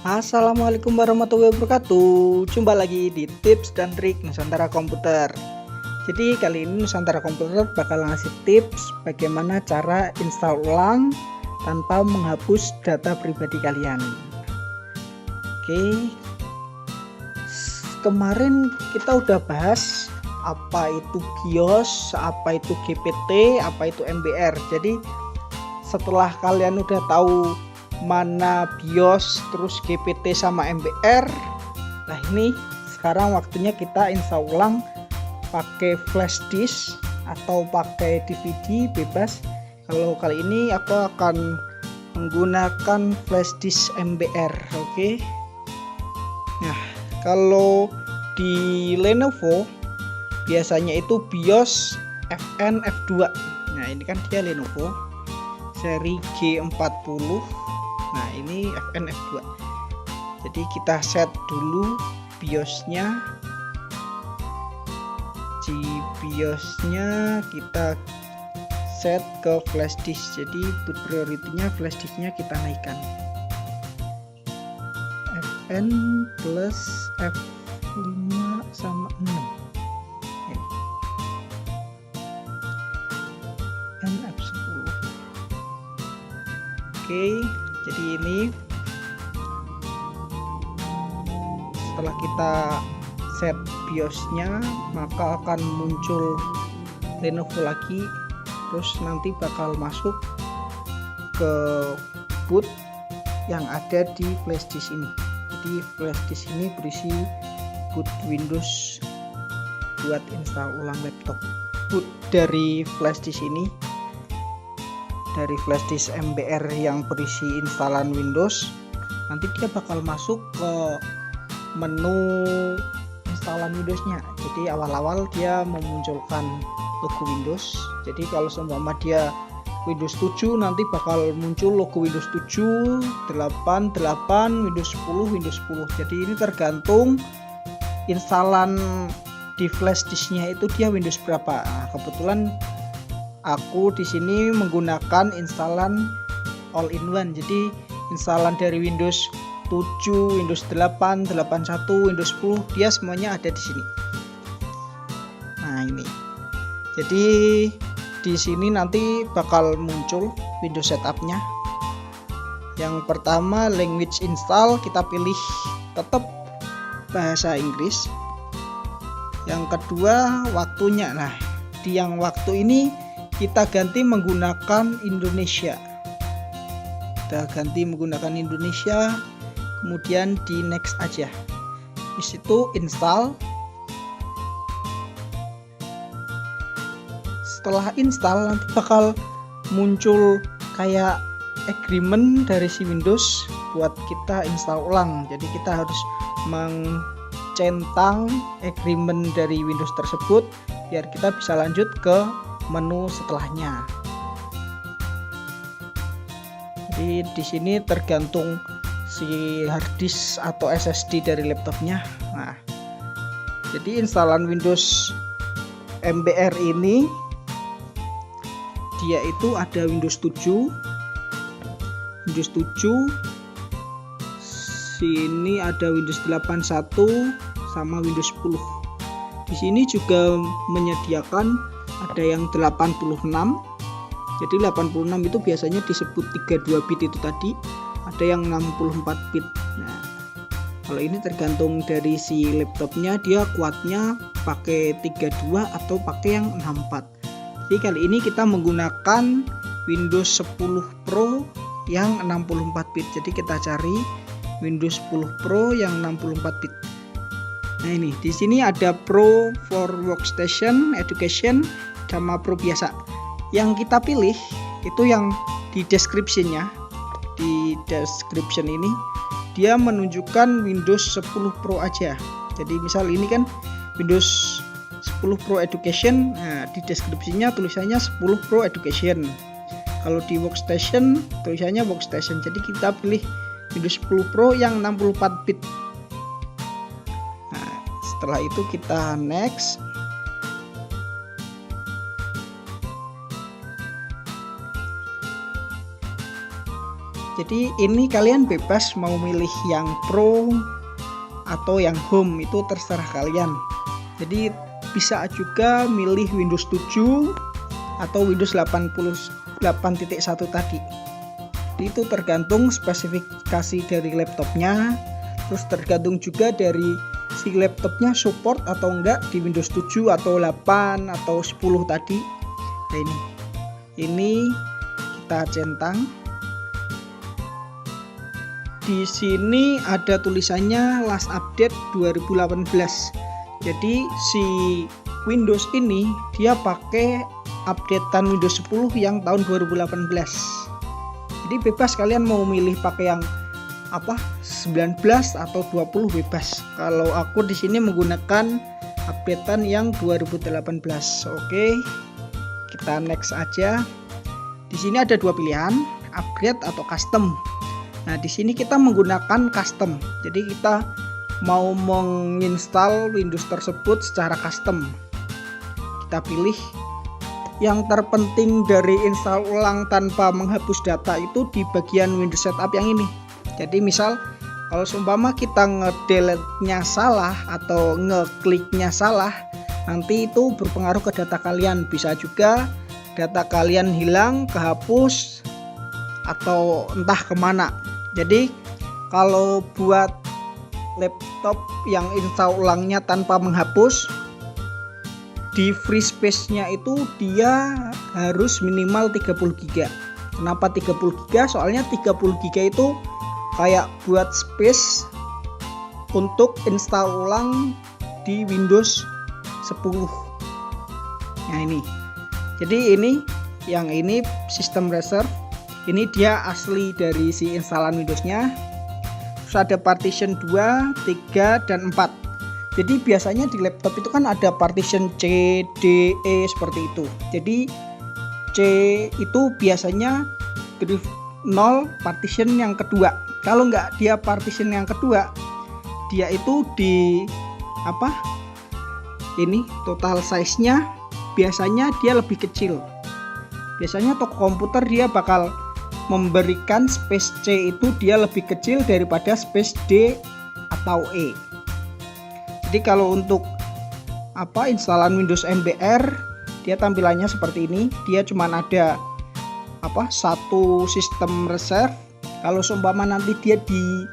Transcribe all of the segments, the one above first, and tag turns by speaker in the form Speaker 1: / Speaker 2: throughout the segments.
Speaker 1: Assalamualaikum warahmatullahi wabarakatuh. Jumpa lagi di tips dan trik Nusantara Komputer. Jadi kali ini Nusantara Komputer bakal ngasih tips bagaimana cara install ulang tanpa menghapus data pribadi kalian. Oke, kemarin kita udah bahas apa itu BIOS, apa itu GPT, apa itu MBR. Jadi setelah kalian udah tahu mana BIOS, terus GPT sama MBR, nah ini sekarang waktunya kita install ulang pakai flash disk atau pakai DVD bebas. Kalau kali ini aku akan menggunakan flash disk MBR. Oke. Nah, kalau di Lenovo biasanya itu BIOS FN F2. Nah, ini kan dia Lenovo seri G40. Nah, ini FN F2. Jadi kita set dulu BIOS-nya. Di BIOS-nya kita set ke flash disk. Jadi boot priority-nya flash disk-nya kita naikkan. FN plus F5 sama 6. NF10. Oke, jadi ini setelah kita set BIOS-nya, maka akan muncul Lenovo lagi, terus nanti bakal masuk ke boot yang ada di flash disk ini. Jadi flash disk ini berisi boot Windows buat install ulang laptop. Boot dari flash disk ini, dari flash disk MBR yang berisi instalan Windows, nanti dia bakal masuk ke menu instalan Windowsnya. Jadi awal-awal dia memunculkan logo Windows. Jadi kalau seumpama dia Windows 7, nanti bakal muncul logo Windows 7, 8, Windows 10, Windows 10. Jadi ini tergantung instalan di flash disknya itu dia Windows berapa. Nah, kebetulan aku di sini menggunakan instalan all-in-one. Jadi instalan dari Windows 7, Windows 8, 81, Windows 10 dia semuanya ada di sini. Nah, ini. Jadi di sini nanti bakal muncul Windows setupnya. Yang pertama language install, kita pilih tetap bahasa Inggris. Yang kedua waktunya. Nah, di yang waktu ini kita ganti menggunakan Indonesia. Kita ganti menggunakan Indonesia, kemudian di next aja. Di situ install. Setelah install nanti bakal muncul kayak agreement dari si Windows buat kita install ulang. Jadi kita harus centang agreement dari Windows tersebut biar kita bisa lanjut ke menu setelahnya. Jadi di sini tergantung si hard disk atau SSD dari laptopnya. Nah, jadi instalan Windows MBR ini dia itu ada Windows 7, sini ada Windows 81 sama Windows 10. Di sini juga menyediakan ada yang 86. Jadi 86 itu biasanya disebut 32 bit itu tadi. Ada yang 64 bit. Nah, kalau ini tergantung dari si laptopnya, dia kuatnya pakai 32 atau pakai yang 64. Jadi kali ini kita menggunakan Windows 10 Pro yang 64 bit. Jadi kita cari Windows 10 Pro yang 64 bit. Nah, ini di sini ada Pro for Workstation, Education, sama Pro biasa. Yang kita pilih itu yang di description-nya. Di description ini dia menunjukkan Windows 10 Pro aja. Jadi misal ini kan Windows 10 Pro Education, nah di deskripsinya tulisannya 10 Pro Education. Kalau di Workstation tulisannya Workstation. Jadi kita pilih Windows 10 Pro yang 64 bit. Nah, setelah itu kita next. Jadi ini kalian bebas mau milih yang Pro atau yang Home, itu terserah kalian. Jadi bisa juga milih Windows 7 atau Windows 8.1 tadi. Jadi itu tergantung spesifikasi dari laptopnya, terus tergantung juga dari si laptopnya support atau enggak di Windows 7 atau 8 atau 10 tadi. Nah ini kita centang. Di sini ada tulisannya last update 2018. Jadi si Windows ini dia pakai updatean Windows 10 yang tahun 2018. Jadi bebas kalian mau milih pakai yang 19 atau 20 bebas. Kalau aku di sini menggunakan updatean yang 2018. Oke. Kita next aja. Di sini ada dua pilihan, upgrade atau custom. Nah, di sini kita menggunakan custom. Jadi kita mau menginstal Windows tersebut secara custom. Kita pilih. Yang terpenting dari install ulang tanpa menghapus data itu di bagian Windows Setup yang ini. Jadi misal kalau seumpama kita ngedelete-nya salah atau ngekliknya salah, nanti itu berpengaruh ke data kalian. Bisa juga data kalian hilang, kehapus, atau entah kemana. Jadi kalau buat laptop yang install ulangnya tanpa menghapus, di free space-nya itu dia harus minimal 30 GB. Kenapa 30 GB? Soalnya 30 GB itu kayak buat space untuk install ulang di Windows 10. Nah ini. Jadi yang ini sistem reserve. Ini dia asli dari si instalan Windows-nya. Terus ada partition 2, 3, dan 4. Jadi biasanya di laptop itu kan ada partition C, D, E seperti itu. Jadi C itu biasanya drive 0 partition yang kedua. Kalau nggak dia partition yang kedua, dia itu di ini total size-nya biasanya dia lebih kecil. Biasanya toko komputer dia bakal memberikan space C itu dia lebih kecil daripada space D atau E. Jadi kalau untuk instalan Windows MBR, dia tampilannya seperti ini. Dia cuma ada satu sistem reserve. Kalau seumpama nanti dia di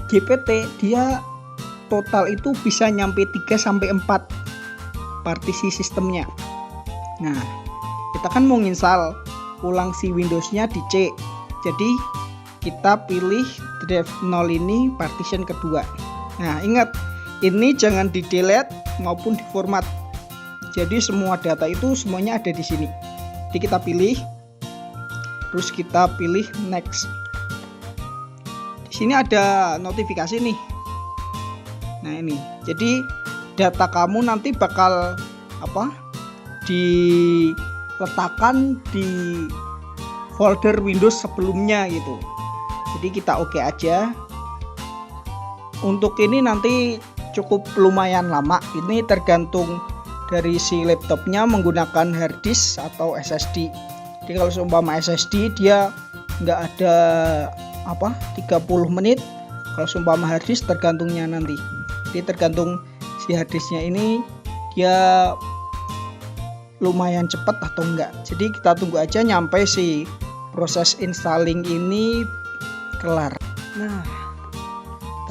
Speaker 1: GPT, dia total itu bisa nyampe 3 sampai 4 partisi sistemnya. Nah, kita kan mau nginstal ulang si Windows-nya di C. Jadi kita pilih drive 0 ini partition kedua. Nah, ingat ini jangan di delete maupun di format. Jadi semua data itu semuanya ada di sini. Jadi kita pilih, terus kita pilih next. Di sini ada notifikasi nih. Nah ini, jadi data kamu nanti bakal diletakkan di folder Windows sebelumnya gitu. Jadi kita oke aja. Untuk ini nanti cukup lumayan lama. Ini tergantung dari si laptopnya menggunakan hard disk atau SSD. Jadi kalau seumpama SSD dia nggak ada 30 menit. Kalau seumpama hard disk tergantungnya nanti. Jadi tergantung si hard disknya ini dia lumayan cepat atau enggak. Jadi kita tunggu aja nyampe si proses installing ini kelar. Nah,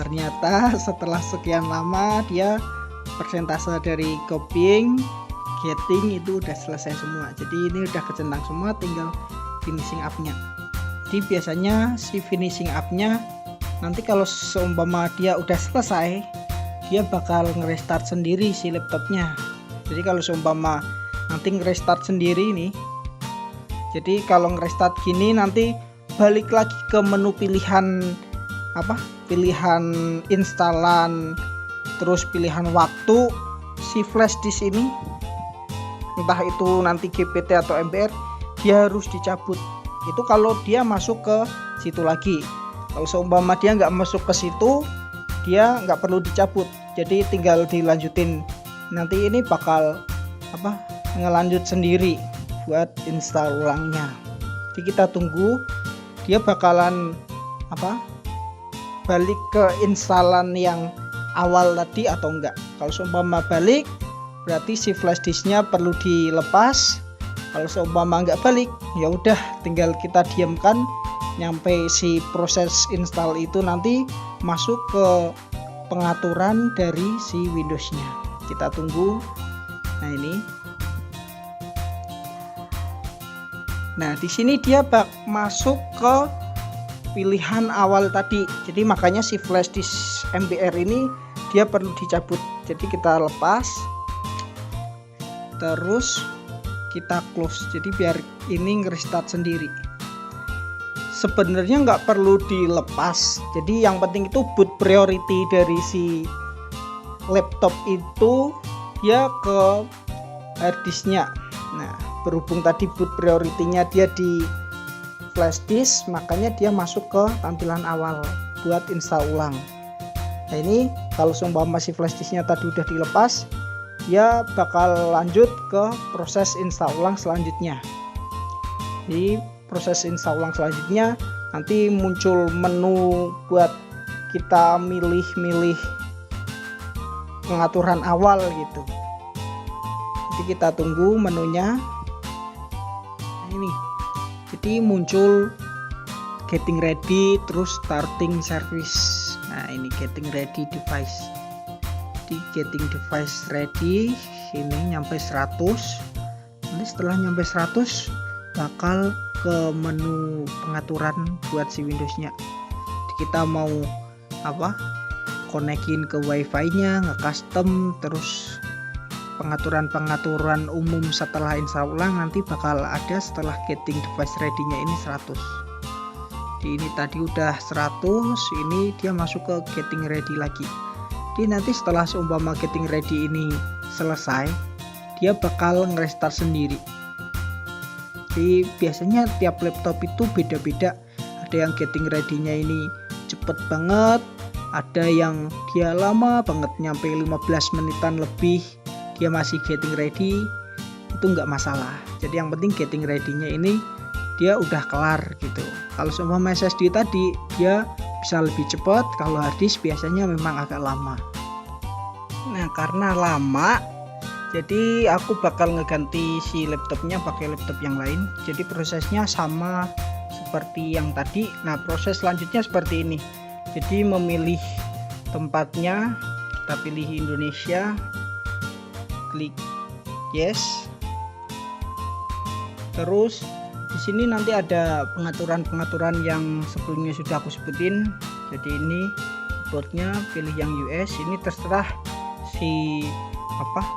Speaker 1: ternyata setelah sekian lama dia persentase dari copying, getting itu udah selesai semua. Jadi ini udah kecentang semua, tinggal finishing up-nya. Jadi biasanya si finishing up-nya nanti kalau seumpama dia udah selesai, dia bakal nge-restart sendiri si laptopnya. Jadi kalau seumpama nanti nge-restart sendiri nih, jadi kalau nge-restart gini nanti balik lagi ke menu pilihan pilihan instalan, terus pilihan waktu si flash disk ini, entah itu nanti GPT atau MBR, dia harus dicabut. Itu kalau dia masuk ke situ lagi. Kalau seumpama dia nggak masuk ke situ, dia nggak perlu dicabut. Jadi tinggal dilanjutin. Nanti ini bakal ngelanjut sendiri buat install ulangnya. Jadi kita tunggu, dia bakalan balik ke instalan yang awal tadi atau enggak. Kalau seumpama balik, berarti si flash disknya perlu dilepas. Kalau seumpama enggak balik, ya udah tinggal kita diamkan nyampe si proses install itu nanti masuk ke pengaturan dari si Windowsnya. Kita tunggu. Nah ini. Nah di sini dia masuk ke pilihan awal tadi. Jadi makanya si flash disk MBR ini dia perlu dicabut. Jadi kita lepas, terus kita close. Jadi biar ini nge-restart sendiri. Sebenarnya nggak perlu dilepas. Jadi yang penting itu boot priority dari si laptop itu dia ke harddisknya. Nah berhubung tadi boot priority-nya dia di flash disk, makanya dia masuk ke tampilan awal buat install ulang. Nah ini kalau seumpama masih flash disknya tadi udah dilepas, dia bakal lanjut ke proses install ulang selanjutnya. Jadi proses install ulang selanjutnya nanti muncul menu buat kita milih-milih pengaturan awal gitu. Jadi kita tunggu menunya. Nah ini jadi muncul getting ready, terus starting service. Nah ini getting ready device. Di getting device ready ini nyampe 100. Nanti setelah nyampe 100 bakal ke menu pengaturan buat si Windowsnya. Kita mau konekin ke wifi-nya, nge-custom, terus pengaturan umum setelah install ulang nanti bakal ada setelah getting device ready-nya ini 100. Jadi ini tadi udah 100, ini dia masuk ke getting ready lagi. Jadi nanti setelah seumpama getting ready ini selesai, dia bakal nge-restart sendiri. Jadi biasanya tiap laptop itu beda-beda. Ada yang getting ready-nya ini cepet banget, ada yang dia lama banget nyampe 15 menitan lebih dia masih getting ready, itu nggak masalah. Jadi yang penting getting ready-nya ini dia udah kelar gitu. Kalau seumpama SSD tadi dia bisa lebih cepat, kalau hard disk biasanya memang agak lama. Nah karena lama, jadi aku bakal ngeganti si laptopnya pakai laptop yang lain. Jadi prosesnya sama seperti yang tadi. Nah proses selanjutnya seperti ini. Jadi memilih tempatnya, kita pilih Indonesia, klik yes. Terus di sini nanti ada pengaturan-pengaturan yang sebelumnya sudah aku sebutin. Jadi ini keyboardnya pilih yang US. Ini terserah si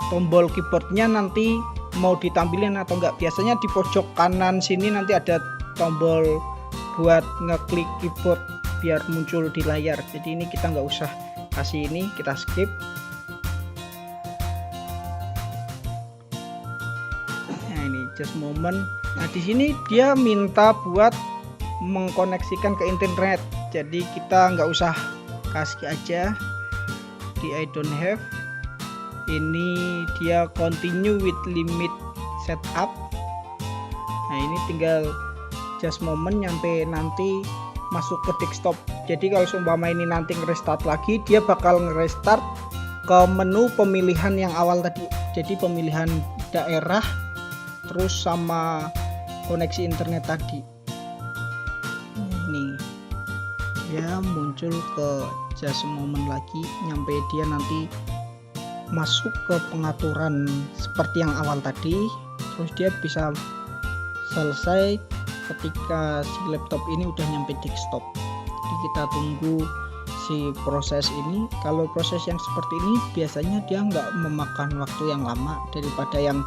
Speaker 1: tombol keyboardnya nanti mau ditampilin atau enggak. Biasanya di pojok kanan sini nanti ada tombol buat ngeklik keyboard biar muncul di layar. Jadi ini kita nggak usah kasih ini, kita skip. Nah ini just moment. Nah di sini dia minta buat mengkoneksikan ke internet. Jadi kita nggak usah kasih aja di I don't have. Ini dia continue with limit setup. Nah ini tinggal just moment nyampe nanti masuk ke desktop. Jadi kalau seumpama ini nanti nge-restart lagi, dia bakal nge-restart ke menu pemilihan yang awal tadi. Jadi pemilihan daerah terus sama koneksi internet tadi. Ini dia muncul ke just moment lagi, nyampe dia nanti masuk ke pengaturan seperti yang awal tadi. Terus dia bisa selesai ketika si laptop ini udah nyampe desktop. Jadi kita tunggu si proses ini. Kalau proses yang seperti ini biasanya dia nggak memakan waktu yang lama daripada yang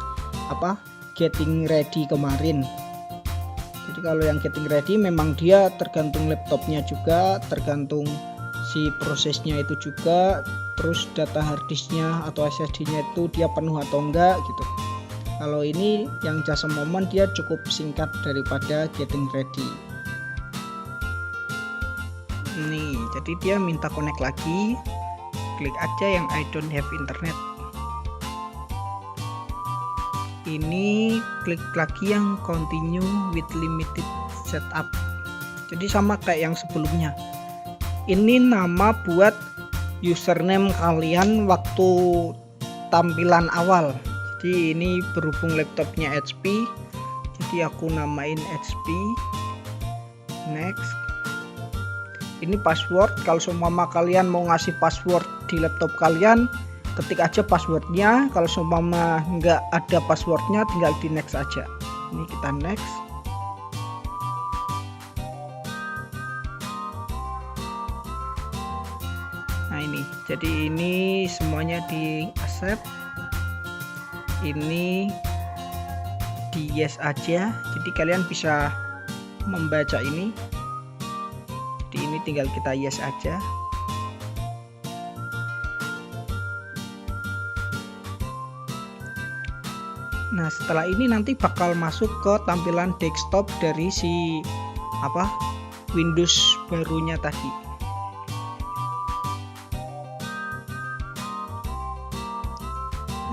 Speaker 1: getting ready kemarin. Jadi kalau yang getting ready memang dia tergantung laptopnya juga, tergantung si prosesnya itu juga, terus data harddisknya atau SSD-nya itu dia penuh atau enggak gitu. Kalau ini yang just a moment dia cukup singkat daripada getting ready. Nih, jadi dia minta connect lagi, klik aja yang I don't have internet. Ini klik lagi yang continue with limited setup. Jadi sama kayak yang sebelumnya. Ini nama buat username kalian waktu tampilan awal. Jadi ini berhubung laptopnya HP, jadi aku namain HP. Next. Ini password. Kalau seumpama kalian mau ngasih password di laptop kalian, ketik aja passwordnya. Kalau seumpama nggak ada passwordnya, tinggal di next aja. Ini kita next. Nah ini, jadi ini semuanya di accept. Ini di yes aja. Jadi kalian bisa membaca ini. Jadi ini tinggal kita yes aja. Nah setelah ini nanti bakal masuk ke tampilan desktop dari si Windows barunya tadi.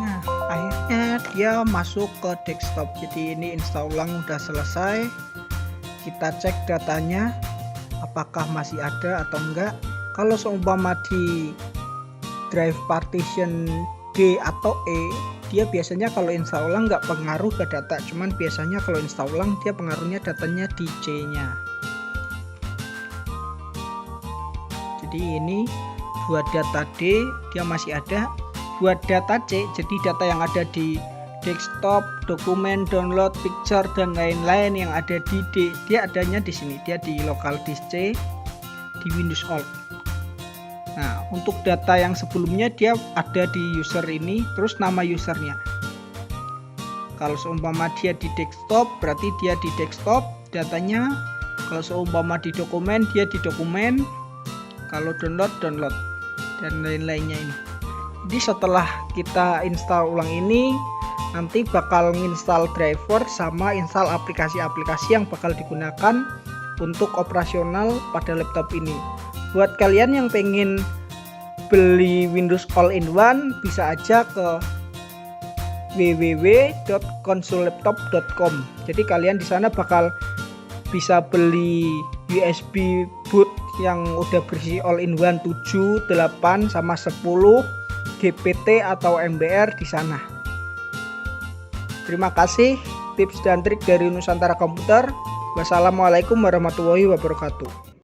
Speaker 1: Nah akhirnya dia masuk ke desktop. Jadi ini install ulang udah selesai. Kita cek datanya apakah masih ada atau enggak. Kalau seumpama di drive partition D atau E, dia biasanya kalau install ulang nggak pengaruh ke data, cuman biasanya kalau install ulang dia pengaruhnya datanya di C nya. Jadi ini buat data D dia masih ada, buat data C jadi data yang ada di desktop, dokumen, download, picture dan lain-lain yang ada di D, dia adanya di sini, dia di local disk C di Windows Alt. Nah untuk data yang sebelumnya dia ada di user ini, terus nama usernya. Kalau seumpama dia di desktop berarti dia di desktop datanya. Kalau seumpama di dokumen dia di dokumen. Kalau download dan lain-lainnya ini. Jadi setelah kita install ulang ini, nanti bakal nginstal driver sama install aplikasi-aplikasi yang bakal digunakan untuk operasional pada laptop ini. Buat kalian yang pengen beli Windows All-in-One bisa aja ke www.konsollaptop.com. Jadi kalian di sana bakal bisa beli USB boot yang udah bersih All-in-One 7, 8 sama 10 GPT atau MBR di sana. Terima kasih tips dan trik dari Nusantara Komputer. Wassalamualaikum warahmatullahi wabarakatuh.